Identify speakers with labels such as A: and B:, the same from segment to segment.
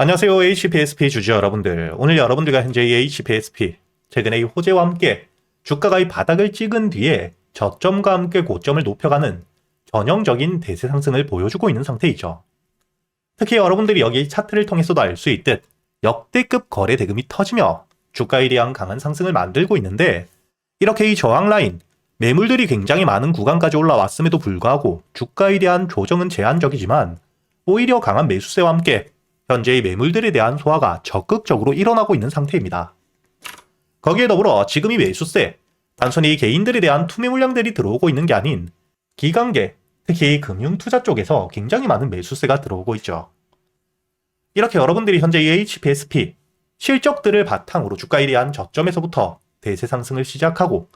A: 안녕하세요. HPSP 주주 여러분들. 오늘 여러분들과 현재 이 HPSP, 최근에 이 호재와 함께 주가가 이 바닥을 찍은 뒤에 저점과 함께 고점을 높여가는 전형적인 대세 상승을 보여주고 있는 상태이죠. 특히 여러분들이 여기 차트를 통해서도 알 수 있듯 역대급 거래 대금이 터지며 주가에 대한 강한 상승을 만들고 있는데, 이렇게 이 저항 라인, 매물들이 굉장히 많은 구간까지 올라왔음에도 불구하고 주가에 대한 조정은 제한적이지만 오히려 강한 매수세와 함께 현재의 매물들에 대한 소화가 적극적으로 일어나고 있는 상태입니다. 거기에 더불어 지금 이 매수세, 단순히 개인들에 대한 투매 물량들이 들어오고 있는 게 아닌 기관계, 특히 금융투자 쪽에서 굉장히 많은 매수세가 들어오고 있죠. 이렇게 여러분들이 현재 이 HPSP, 실적들을 바탕으로 주가에 대한 저점에서부터 대세 상승을 시작하고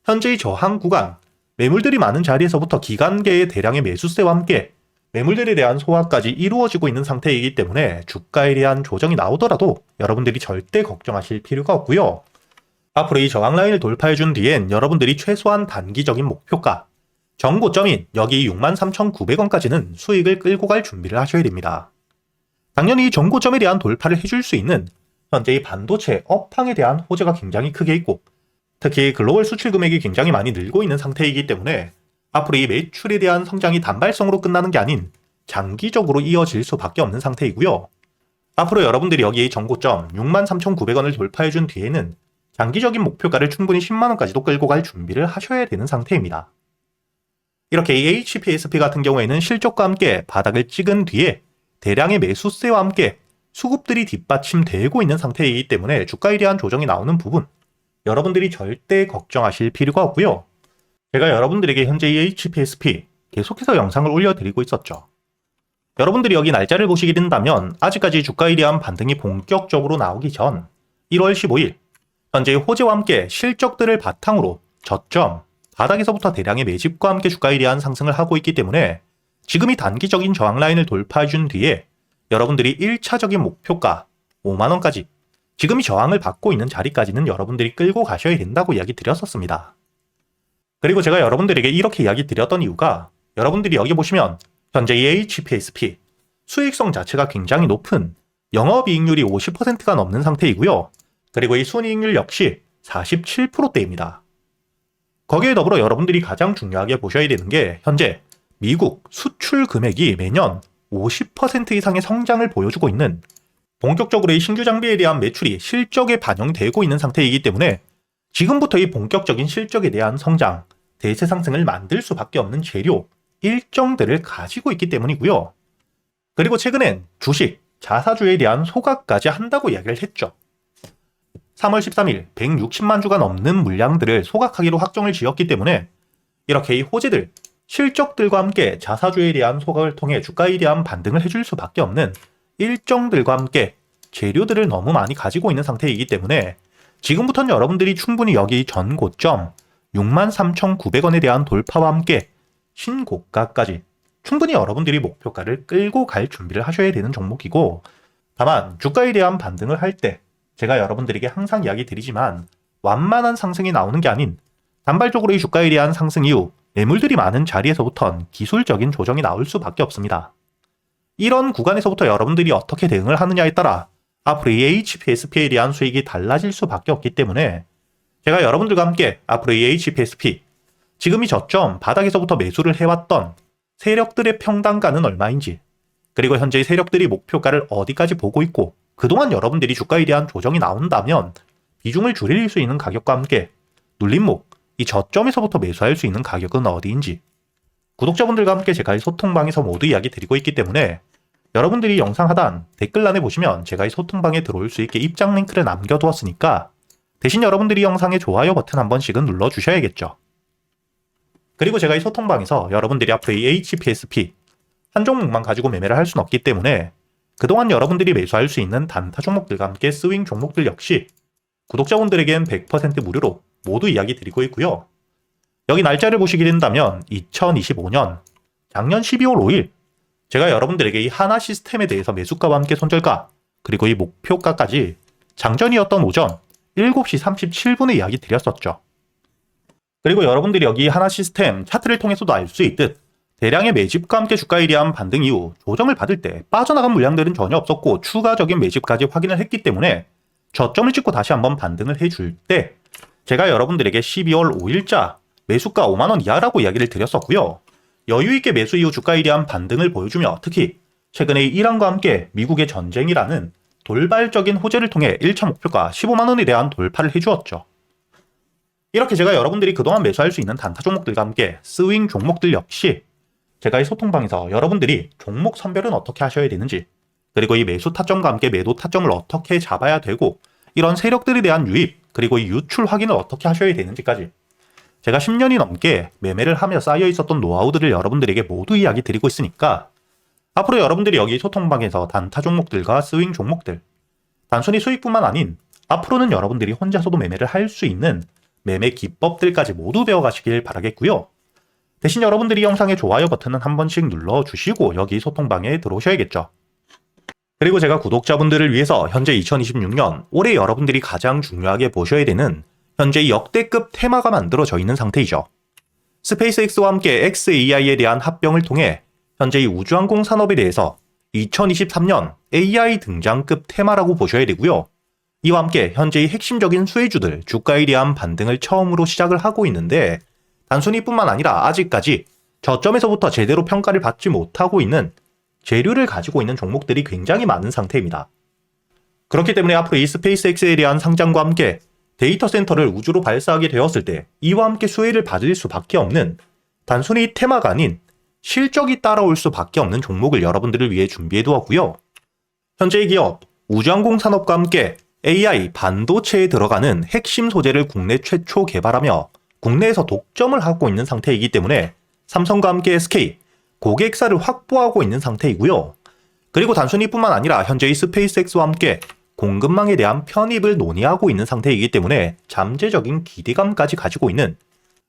A: 현재의 저항 구간, 매물들이 많은 자리에서부터 기관계의 대량의 매수세와 함께 매물들에 대한 소화까지 이루어지고 있는 상태이기 때문에 주가에 대한 조정이 나오더라도 여러분들이 절대 걱정하실 필요가 없고요. 앞으로 이 저항 라인을 돌파해준 뒤엔 여러분들이 최소한 단기적인 목표가, 정고점인 여기 63,900원까지는 수익을 끌고 갈 준비를 하셔야 됩니다. 당연히 이 정고점에 대한 돌파를 해줄 수 있는 현재 이 반도체 업황에 대한 호재가 굉장히 크게 있고, 특히 글로벌 수출 금액이 굉장히 많이 늘고 있는 상태이기 때문에 앞으로 이 매출에 대한 성장이 단발성으로 끝나는 게 아닌 장기적으로 이어질 수밖에 없는 상태이고요. 앞으로 여러분들이 여기 정고점 63,900원을 돌파해준 뒤에는 장기적인 목표가를 충분히 10만원까지도 끌고 갈 준비를 하셔야 되는 상태입니다. 이렇게 이 HPSP 같은 경우에는 실적과 함께 바닥을 찍은 뒤에 대량의 매수세와 함께 수급들이 뒷받침되고 있는 상태이기 때문에 주가에 대한 조정이 나오는 부분, 여러분들이 절대 걱정하실 필요가 없고요. 제가 여러분들에게 현재 이 HPSP 계속해서 영상을 올려드리고 있었죠. 여러분들이 여기 날짜를 보시게 된다면 아직까지 주가에 대한 반등이 본격적으로 나오기 전 1월 15일 현재의 호재와 함께 실적들을 바탕으로 저점, 바닥에서부터 대량의 매집과 함께 주가에 대한 상승을 하고 있기 때문에 지금이 단기적인 저항 라인을 돌파해준 뒤에 여러분들이 1차적인 목표가 5만원까지, 지금이 저항을 받고 있는 자리까지는 여러분들이 끌고 가셔야 된다고 이야기 드렸었습니다. 그리고 제가 여러분들에게 이렇게 이야기 드렸던 이유가, 여러분들이 여기 보시면 현재 이 HPSP 수익성 자체가 굉장히 높은 영업이익률이 50%가 넘는 상태이고요. 그리고 이 순이익률 역시 47%대입니다. 거기에 더불어 여러분들이 가장 중요하게 보셔야 되는 게 현재 미국 수출 금액이 매년 50% 이상의 성장을 보여주고 있는, 본격적으로 이 신규 장비에 대한 매출이 실적에 반영되고 있는 상태이기 때문에 지금부터 이 본격적인 실적에 대한 성장, 대세 상승을 만들 수밖에 없는 재료, 일정들을 가지고 있기 때문이고요. 그리고 최근엔 주식, 자사주에 대한 소각까지 한다고 이야기를 했죠. 3월 13일 160만 주가 넘는 물량들을 소각하기로 확정을 지었기 때문에 이렇게 이 호재들, 실적들과 함께 자사주에 대한 소각을 통해 주가에 대한 반등을 해줄 수밖에 없는 일정들과 함께 재료들을 너무 많이 가지고 있는 상태이기 때문에 지금부터는 여러분들이 충분히 여기 전 고점 63,900원에 대한 돌파와 함께 신고가까지 충분히 여러분들이 목표가를 끌고 갈 준비를 하셔야 되는 종목이고, 다만 주가에 대한 반등을 할 때 제가 여러분들에게 항상 이야기 드리지만 완만한 상승이 나오는 게 아닌 단발적으로 이 주가에 대한 상승 이후 매물들이 많은 자리에서부터는 기술적인 조정이 나올 수밖에 없습니다. 이런 구간에서부터 여러분들이 어떻게 대응을 하느냐에 따라 앞으로 이 HPSP에 대한 수익이 달라질 수밖에 없기 때문에 제가 여러분들과 함께 앞으로 이 HPSP, 지금 이 저점 바닥에서부터 매수를 해왔던 세력들의 평단가는 얼마인지, 그리고 현재의 세력들이 목표가를 어디까지 보고 있고 그동안 여러분들이 주가에 대한 조정이 나온다면 비중을 줄일 수 있는 가격과 함께 눌림목, 이 저점에서부터 매수할 수 있는 가격은 어디인지 구독자분들과 함께 제가 이 소통방에서 모두 이야기 드리고 있기 때문에 여러분들이 영상 하단 댓글란에 보시면 제가 이 소통방에 들어올 수 있게 입장 링크를 남겨두었으니까 대신 여러분들이 영상의 좋아요 버튼 한 번씩은 눌러주셔야겠죠. 그리고 제가 이 소통방에서 여러분들이 앞으로 이 HPSP 한 종목만 가지고 매매를 할 수는 없기 때문에 그동안 여러분들이 매수할 수 있는 단타 종목들과 함께 스윙 종목들 역시 구독자분들에겐 100% 무료로 모두 이야기 드리고 있고요. 여기 날짜를 보시게 된다면 2025년 작년 12월 5일 제가 여러분들에게 이 하나 시스템에 대해서 매수가와 함께 손절가, 그리고 이 목표가까지 장전이었던 오전 7시 37분에 이야기 드렸었죠. 그리고 여러분들이 여기 하나 시스템 차트를 통해서도 알 수 있듯 대량의 매집과 함께 주가에 대한 반등 이후 조정을 받을 때 빠져나간 물량들은 전혀 없었고 추가적인 매집까지 확인을 했기 때문에 저점을 찍고 다시 한번 반등을 해줄 때 제가 여러분들에게 12월 5일자 매수가 5만원 이하라고 이야기를 드렸었고요. 여유있게 매수 이후 주가에 대한 반등을 보여주며 특히 최근에 이란과 함께 미국의 전쟁이라는 돌발적인 호재를 통해 1차 목표가 15만원에 대한 돌파를 해주었죠. 이렇게 제가 여러분들이 그동안 매수할 수 있는 단타 종목들과 함께 스윙 종목들 역시 제가 이 소통방에서 여러분들이 종목 선별은 어떻게 하셔야 되는지 그리고 이 매수 타점과 함께 매도 타점을 어떻게 잡아야 되고 이런 세력들에 대한 유입 그리고 이 유출 확인을 어떻게 하셔야 되는지까지 제가 10년이 넘게 매매를 하며 쌓여 있었던 노하우들을 여러분들에게 모두 이야기 드리고 있으니까 앞으로 여러분들이 여기 소통방에서 단타 종목들과 스윙 종목들 단순히 수익뿐만 아닌 앞으로는 여러분들이 혼자서도 매매를 할 수 있는 매매 기법들까지 모두 배워가시길 바라겠고요. 대신 여러분들이 영상의 좋아요 버튼은 한 번씩 눌러주시고 여기 소통방에 들어오셔야겠죠. 그리고 제가 구독자분들을 위해서 현재 2026년 올해 여러분들이 가장 중요하게 보셔야 되는 현재 역대급 테마가 만들어져 있는 상태이죠. 스페이스X와 함께 xAI에 대한 합병을 통해 현재 이 우주항공 산업에 대해서 2023년 AI 등장급 테마라고 보셔야 되고요. 이와 함께 현재의 핵심적인 수혜주들 주가에 대한 반등을 처음으로 시작을 하고 있는데 단순히 뿐만 아니라 아직까지 저점에서부터 제대로 평가를 받지 못하고 있는 재료를 가지고 있는 종목들이 굉장히 많은 상태입니다. 그렇기 때문에 앞으로 이 스페이스X에 대한 상장과 함께 데이터 센터를 우주로 발사하게 되었을 때 이와 함께 수혜를 받을 수밖에 없는 단순히 테마가 아닌 실적이 따라올 수밖에 없는 종목을 여러분들을 위해 준비해 두었고요. 현재의 기업 우주항공 산업과 함께 AI 반도체에 들어가는 핵심 소재를 국내 최초 개발하며 국내에서 독점을 하고 있는 상태이기 때문에 삼성과 함께 SK, 고객사를 확보하고 있는 상태이고요. 그리고 단순히 뿐만 아니라 현재의 스페이스X와 함께 공급망에 대한 편입을 논의하고 있는 상태이기 때문에 잠재적인 기대감까지 가지고 있는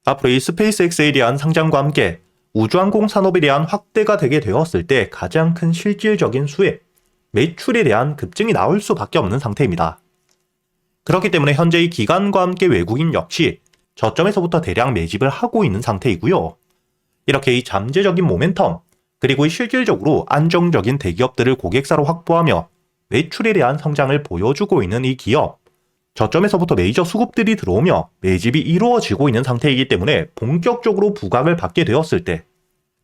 A: 앞으로 이 스페이스X에 대한 상장과 함께 우주항공 산업에 대한 확대가 되게 되었을 때 가장 큰 실질적인 수혜, 매출에 대한 급증이 나올 수밖에 없는 상태입니다. 그렇기 때문에 현재의 기관과 함께 외국인 역시 저점에서부터 대량 매집을 하고 있는 상태이고요. 이렇게 이 잠재적인 모멘텀 그리고 이 실질적으로 안정적인 대기업들을 고객사로 확보하며 매출에 대한 성장을 보여주고 있는 이 기업 저점에서부터 메이저 수급들이 들어오며 매집이 이루어지고 있는 상태이기 때문에 본격적으로 부각을 받게 되었을 때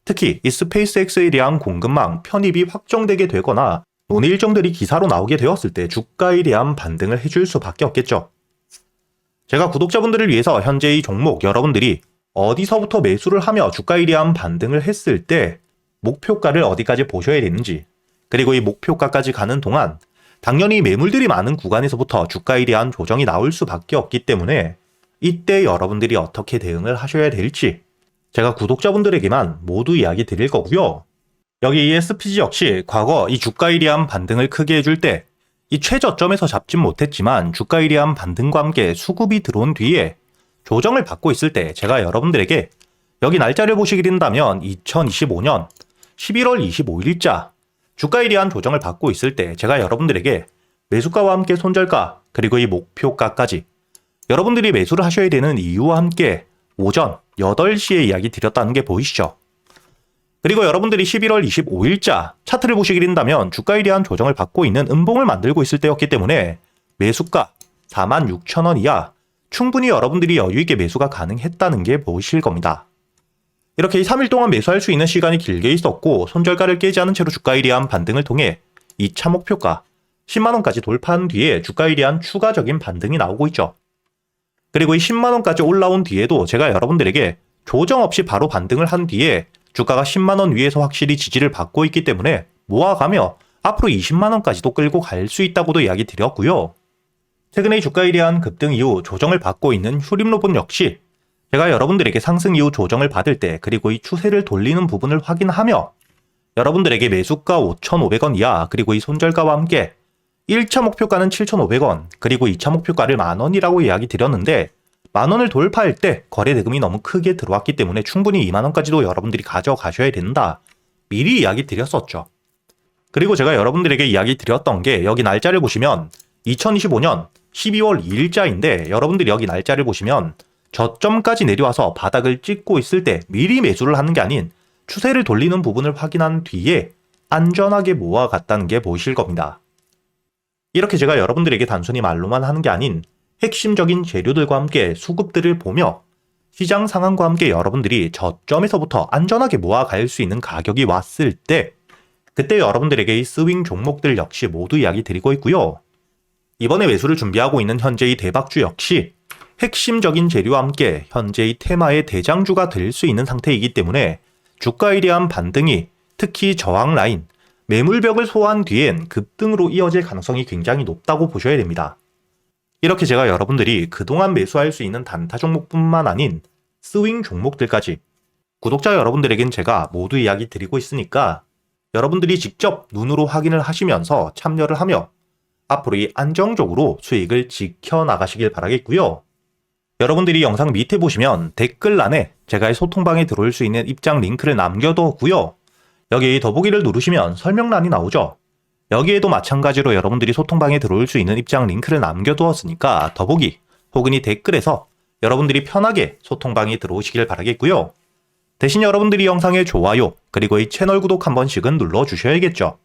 A: 특히 이 스페이스X에 대한 공급망 편입이 확정되게 되거나 논의 일정들이 기사로 나오게 되었을 때 주가에 대한 반등을 해줄 수밖에 없겠죠. 제가 구독자분들을 위해서 현재 이 종목 여러분들이 어디서부터 매수를 하며 주가에 대한 반등을 했을 때 목표가를 어디까지 보셔야 되는지 그리고 이 목표가까지 가는 동안 당연히 매물들이 많은 구간에서부터 주가에 대한 조정이 나올 수밖에 없기 때문에 이때 여러분들이 어떻게 대응을 하셔야 될지 제가 구독자분들에게만 모두 이야기 드릴 거고요. 여기 ESPG 역시 과거 이 주가에 대한 반등을 크게 해줄 때 이 최저점에서 잡진 못했지만 주가에 대한 반등과 함께 수급이 들어온 뒤에 조정을 받고 있을 때 제가 여러분들에게 여기 날짜를 보시게 된다면 2025년 11월 25일자 주가에 대한 조정을 받고 있을 때 제가 여러분들에게 매수가와 함께 손절가 그리고 이 목표가까지 여러분들이 매수를 하셔야 되는 이유와 함께 오전 8시에 이야기 드렸다는 게 보이시죠? 그리고 여러분들이 11월 25일자 차트를 보시게 된다면 주가에 대한 조정을 받고 있는 음봉을 만들고 있을 때였기 때문에 매수가 46,000원 이하 충분히 여러분들이 여유있게 매수가 가능했다는 게 보이실 겁니다. 이렇게 3일 동안 매수할 수 있는 시간이 길게 있었고 손절가를 깨지 않은 채로 주가에 대한 반등을 통해 2차 목표가 10만원까지 돌파한 뒤에 주가에 대한 추가적인 반등이 나오고 있죠. 그리고 이 10만원까지 올라온 뒤에도 제가 여러분들에게 조정 없이 바로 반등을 한 뒤에 주가가 10만원 위에서 확실히 지지를 받고 있기 때문에 모아가며 앞으로 20만원까지도 끌고 갈 수 있다고도 이야기 드렸고요. 최근에 주가에 대한 급등 이후 조정을 받고 있는 휴림로봇 역시 제가 여러분들에게 상승 이후 조정을 받을 때 그리고 이 추세를 돌리는 부분을 확인하며 여러분들에게 매수가 5,500원 이하 그리고 이 손절가와 함께 1차 목표가는 7,500원 그리고 2차 목표가를 만원이라고 이야기 드렸는데 만원을 돌파할 때 거래 대금이 너무 크게 들어왔기 때문에 충분히 2만원까지도 여러분들이 가져가셔야 된다. 미리 이야기 드렸었죠. 그리고 제가 여러분들에게 이야기 드렸던 게 여기 날짜를 보시면 2025년 12월 2일자인데 여러분들이 여기 날짜를 보시면 저점까지 내려와서 바닥을 찍고 있을 때 미리 매수를 하는 게 아닌 추세를 돌리는 부분을 확인한 뒤에 안전하게 모아갔다는 게 보이실 겁니다. 이렇게 제가 여러분들에게 단순히 말로만 하는 게 아닌 핵심적인 재료들과 함께 수급들을 보며 시장 상황과 함께 여러분들이 저점에서부터 안전하게 모아갈 수 있는 가격이 왔을 때 그때 여러분들에게 이 스윙 종목들 역시 모두 이야기 드리고 있고요. 이번에 매수를 준비하고 있는 현재의 대박주 역시 핵심적인 재료와 함께 현재의 테마의 대장주가 될 수 있는 상태이기 때문에 주가에 대한 반등이 특히 저항 라인, 매물벽을 소화한 뒤엔 급등으로 이어질 가능성이 굉장히 높다고 보셔야 됩니다. 이렇게 제가 여러분들이 그동안 매수할 수 있는 단타 종목뿐만 아닌 스윙 종목들까지 구독자 여러분들에겐 제가 모두 이야기 드리고 있으니까 여러분들이 직접 눈으로 확인을 하시면서 참여를 하며 앞으로 이 안정적으로 수익을 지켜나가시길 바라겠고요. 여러분들이 영상 밑에 보시면 댓글란에 제가 이 소통방에 들어올 수 있는 입장 링크를 남겨뒀고요. 여기 더보기를 누르시면 설명란이 나오죠. 여기에도 마찬가지로 여러분들이 소통방에 들어올 수 있는 입장 링크를 남겨두었으니까 더보기 혹은 이 댓글에서 여러분들이 편하게 소통방에 들어오시길 바라겠고요. 대신 여러분들이 영상의 좋아요 그리고 이 채널 구독 한 번씩은 눌러주셔야겠죠.